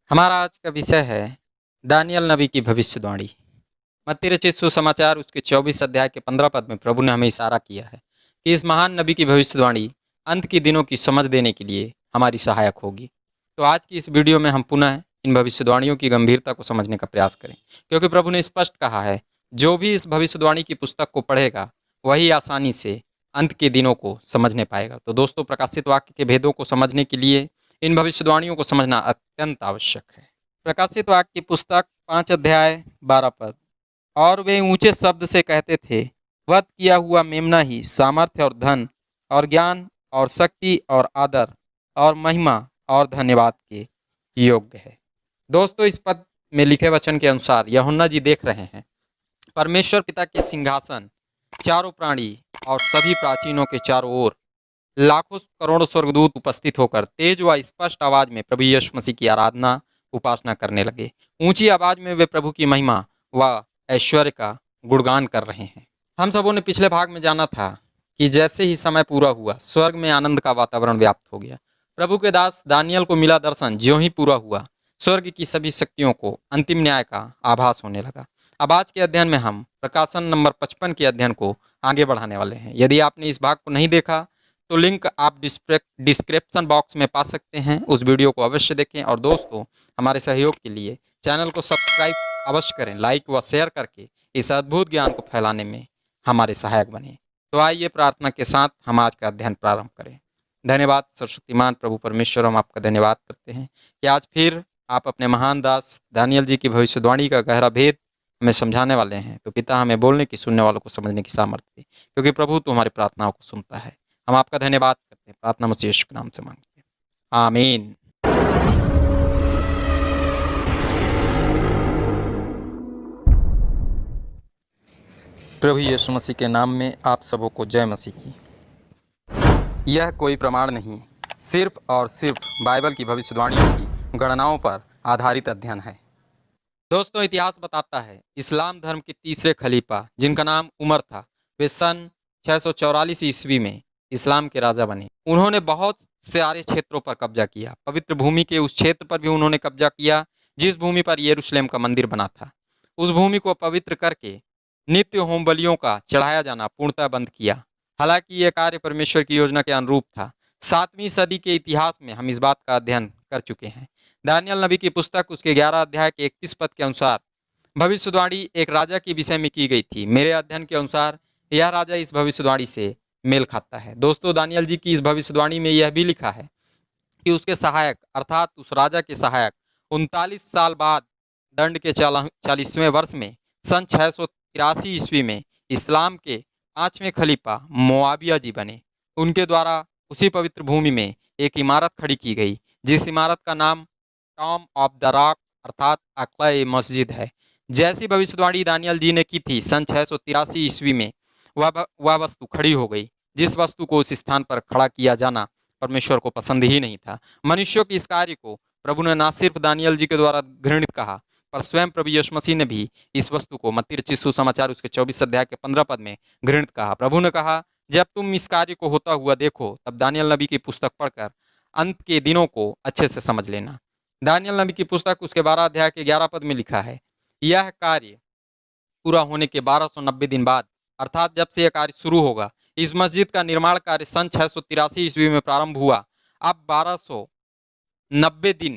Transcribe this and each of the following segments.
हमारा आज का विषय है दानियल नबी की भविष्यवाणी। मत्ती रचित सुसमाचार उसके 24 अध्याय के 15 पद में प्रभु ने हमें इशारा किया है कि इस महान नबी की भविष्यवाणी अंत के दिनों की समझ देने के लिए हमारी सहायक होगी। तो आज की इस वीडियो में हम पुनः इन भविष्यवाणियों की गंभीरता को समझने का प्रयास करें, क्योंकि प्रभु ने स्पष्ट कहा है, जो भी इस भविष्यवाणी की पुस्तक को पढ़ेगा वही आसानी से अंत के दिनों को समझने पाएगा। तो दोस्तों, प्रकाशित वाक्य के भेदों को समझने के लिए इन भविष्यवाणियों को समझना अत्यंत आवश्यक है। प्रकाशित वाक्य की पुस्तक 5 अध्याय 12 पद। और वे ऊंचे शब्द से कहते थे, वध किया हुआ मेमना ही सामर्थ्य और धन और ज्ञान और शक्ति और आदर और महिमा और धन्यवाद के योग्य है। दोस्तों, इस पद में लिखे वचन के अनुसार यूहन्ना जी देख रहे हैं परमेश्वर पिता के सिंहासन, चारों प्राणी और सभी प्राचीनों के चारों ओर लाखों करोड़ों स्वर्गदूत उपस्थित होकर तेज व स्पष्ट आवाज में प्रभु यीशु मसीह की आराधना उपासना करने लगे। ऊंची आवाज में वे प्रभु की महिमा व ऐश्वर्य का गुणगान कर रहे हैं। हम सबों ने पिछले भाग में जाना था कि जैसे ही समय पूरा हुआ, स्वर्ग में आनंद का वातावरण व्याप्त हो गया। प्रभु के दास दानियल को मिला दर्शन ज्यों ही पूरा हुआ, स्वर्ग की सभी शक्तियों को अंतिम न्याय का आभास होने लगा। अब आज के अध्ययन में हम प्रकाशन नंबर 55 के अध्ययन को आगे बढ़ाने वाले हैं। यदि आपने इस भाग को नहीं देखा तो लिंक आप डिस्क्रिप्शन बॉक्स में पा सकते हैं। उस वीडियो को अवश्य देखें और दोस्तों, हमारे सहयोग के लिए चैनल को सब्सक्राइब अवश्य करें, लाइक व शेयर करके इस अद्भुत ज्ञान को फैलाने में हमारे सहायक बने। तो आइए प्रार्थना के साथ हम आज का अध्ययन प्रारंभ करें। धन्यवाद सर्वशक्तिमान प्रभु परमेश्वर, हम आपका धन्यवाद करते हैं कि आज फिर आप अपने महान दास दानियल जी की भविष्यवाणी का गहरा भेद हमें समझाने वाले हैं। तो पिता, हमें बोलने की, सुनने वालों को समझने की सामर्थ्य दे, क्योंकि प्रभु तो हमारी प्रार्थनाओं को सुनता है। हम आपका धन्यवाद करते हैं, प्रार्थना मसीह यीशु के नाम से मांगते हैं, आमीन। प्रभु यीशु मसीह के नाम में आप सबों को जय मसीह की। यह कोई प्रमाण नहीं, सिर्फ और सिर्फ बाइबल की भविष्यवाणियों की गणनाओं पर आधारित अध्ययन है। दोस्तों, इतिहास बताता है इस्लाम धर्म के तीसरे खलीफा, जिनका नाम उमर था, वे सन 644 ईस्वी में इस्लाम के राजा बने। उन्होंने बहुत सारे क्षेत्रों पर कब्जा किया। पवित्र भूमि के उस क्षेत्र पर भी उन्होंने कब्जा किया जिस भूमि पर यरूशलेम का मंदिर बना था। उस भूमि को पवित्र करके नित्य होम बलियों का चढ़ाया जाना पूर्णतः बंद किया। हालांकि यह कार्य परमेश्वर की योजना के अनुरूप था। 7वीं सदी के इतिहास में हम इस बात का अध्ययन कर चुके हैं। दानियल नबी की पुस्तक उसके 11 अध्याय के 31 पद के अनुसार भविष्यवाणी एक राजा के विषय में की गई थी। मेरे अध्ययन के अनुसार यह राजा इस भविष्यवाणी से मेल खाता है। दोस्तों, दानियल जी की इस भविष्यवाणी में यह भी लिखा है कि उसके सहायक अर्थात उस राजा के सहायक 39 साल बाद दंड के 40वें वर्ष में सन 683 ईस्वी में इस्लाम के 5वें खलीफा मुआविया जी बने। उनके द्वारा उसी पवित्र भूमि में एक इमारत खड़ी की गई, जिस इमारत का नाम टॉम ऑफ द रॉक अर्थात अक्ल मस्जिद है। जैसी भविष्यवाणी दानियल जी ने की थी, सन 683 ईस्वी में वह वस्तु खड़ी हो गई। जिस वस्तु को उस स्थान पर खड़ा किया जाना परमेश्वर को पसंद ही नहीं था। मनुष्यों के इस कार्य को प्रभु ने न सिर्फ दानियल जी के द्वारा घृणित कहा, पर स्वयं प्रभु यीशु मसीह ने भी इस वस्तु को मत्ती रचित सुसमाचार उसके 24 अध्याय के 15 पद में घृणित कहा। प्रभु ने कहा, जब तुम इस कार्य को होता हुआ देखो, तब दानियल नबी की पुस्तक पढ़कर अंत के दिनों को अच्छे से समझ लेना। दानियल नबी की पुस्तक उसके 12 अध्याय के 11 पद में लिखा है, यह कार्य पूरा होने के 1290 दिन बाद अर्थात जब से यह कार्य शुरू होगा, इस मस्जिद का निर्माण कार्य सन 683 ईस्वी में प्रारंभ हुआ। अब 1290 दिन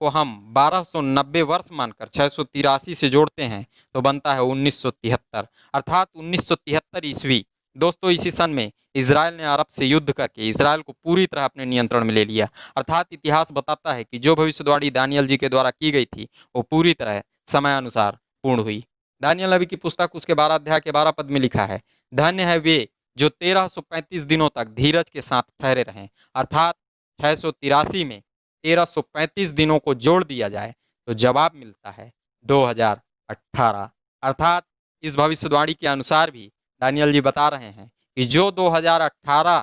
को हम 1290 वर्ष मानकर 683 से जोड़ते हैं तो बनता है 1973 अर्थात 1973 ईस्वी। दोस्तों, इसी सन में इजराइल ने अरब से युद्ध करके इजराइल को पूरी तरह अपने नियंत्रण में ले लिया। अर्थात इतिहास बताता है कि जो भविष्यवाणी दानियल जी के द्वारा की गई थी वो पूरी तरह समय अनुसार पूर्ण हुई। दानियल नबी की पुस्तक उसके 12 अध्याय के 12 पद में लिखा है, धन्य है वे जो 1335 दिनों तक धीरज के साथ ठहरे रहें। अर्थात 683 में 1335 दिनों को जोड़ दिया जाए तो जवाब मिलता है 2018। अर्थात इस भविष्यवाणी के अनुसार भी दानियल जी बता रहे हैं कि जो 2018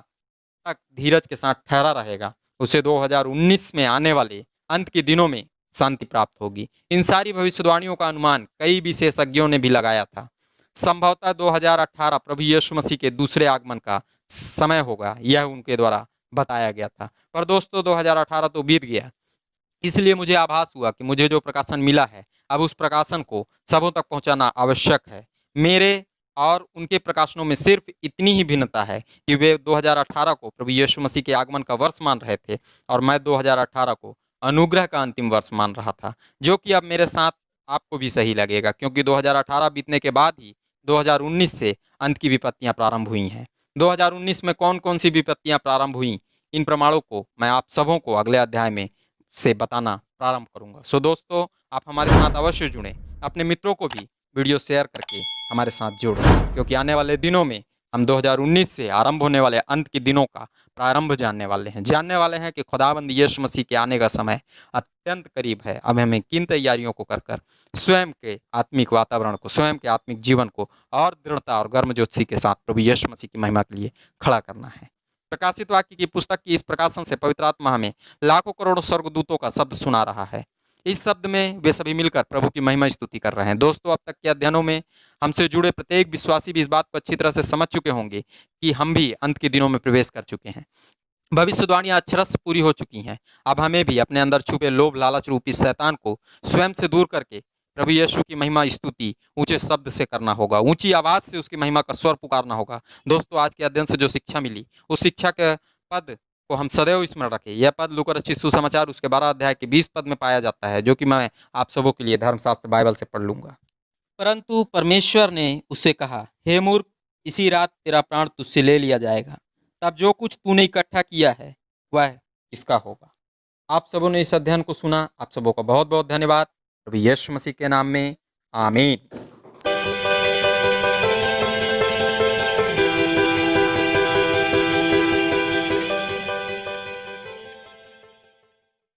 तक धीरज के साथ ठहरा रहेगा, उसे 2019 में आने वाले अंत के दिनों में शांति प्राप्त होगी। इन सारी भविष्यवाणियों का अनुमान कई विशेषज्ञों ने भी लगाया था। संभवतः 2018 प्रभु यीशु मसीह के दूसरे आगमन का समय होगा, यह उनके द्वारा बताया गया था। पर दोस्तों, 2018 तो बीत गया। इसलिए मुझे आभास हुआ कि मुझे जो प्रकाशन मिला है अब उस प्रकाशन को सबों तक पहुंचाना आवश्यक है। मेरे और उनके प्रकाशनों में सिर्फ इतनी ही भिन्नता है कि वे 2018 को प्रभु यीशु मसीह के आगमन का वर्ष मान रहे थे और मैं 2018 को अनुग्रह का अंतिम वर्ष मान रहा था, जो कि अब मेरे साथ आपको भी सही लगेगा, क्योंकि 2018 बीतने के बाद ही 2019 से अंत की विपत्तियां प्रारंभ हुई हैं। 2019 में कौन कौन सी विपत्तियां प्रारंभ हुई, इन प्रमाणों को मैं आप सबों को अगले अध्याय में से बताना प्रारंभ करूंगा। सो दोस्तों, आप हमारे साथ अवश्य जुड़ें, अपने मित्रों को भी वीडियो शेयर करके हमारे साथ जोड़ें, क्योंकि आने वाले दिनों में हम 2019 से आरंभ होने वाले अंत के दिनों का प्रारंभ जानने वाले हैं कि खुदाबंद यीशु मसीह के आने का समय अत्यंत करीब है। अब हमें किन तैयारियों को कर स्वयं के आत्मिक वातावरण को, स्वयं के आत्मिक जीवन को और दृढ़ता और गर्मजोशी के साथ प्रभु यीशु मसीह की महिमा के लिए खड़ा करना है। प्रकाशित वाक्य की पुस्तक की इस प्रकाशन से पवित्र आत्मा हमें लाखों करोड़ों स्वर्गदूतों का शब्द सुना रहा है। इस शब्द में वे सभी मिलकर प्रभु की महिमा स्तुति कर रहे हैं। दोस्तों, अब तक के अध्ययनों में हमसे जुड़े प्रत्येक विश्वासी भी इस बात को अच्छी तरह से समझ चुके होंगे कि हम भी अंत के दिनों में प्रवेश कर चुके हैं। भविष्यवाणियां अक्षरश पूरी हो चुकी हैं। अब हमें भी अपने अंदर छुपे लोभ लालच रूपी शैतान को स्वयं से दूर करके प्रभु यीशु की महिमा स्तुति ऊंचे शब्द से करना होगा, ऊंची आवाज से उसकी महिमा का स्वर पुकारना होगा। दोस्तों, आज के अध्ययन से जो शिक्षा मिली, उस शिक्षा के पद को हम सदैव स्मरण रखें। यह पद लूका रचित सुसमाचार उसके 12 अध्याय के 20 पद में पाया जाता है, जो कि मैं आप सबों के लिए धर्मशास्त्र बाइबल से पढ़ लूंगा। परंतु परमेश्वर ने उससे कहा, हे मूर्ख, इसी रात तेरा प्राण तुझसे ले लिया जाएगा। तब जो कुछ तूने इकट्ठा किया है वह किसका होगा। आप सबों ने इस अध्ययन को सुना, आप सबों का बहुत बहुत धन्यवाद। प्रभु यीशु मसीह के नाम में आमीन।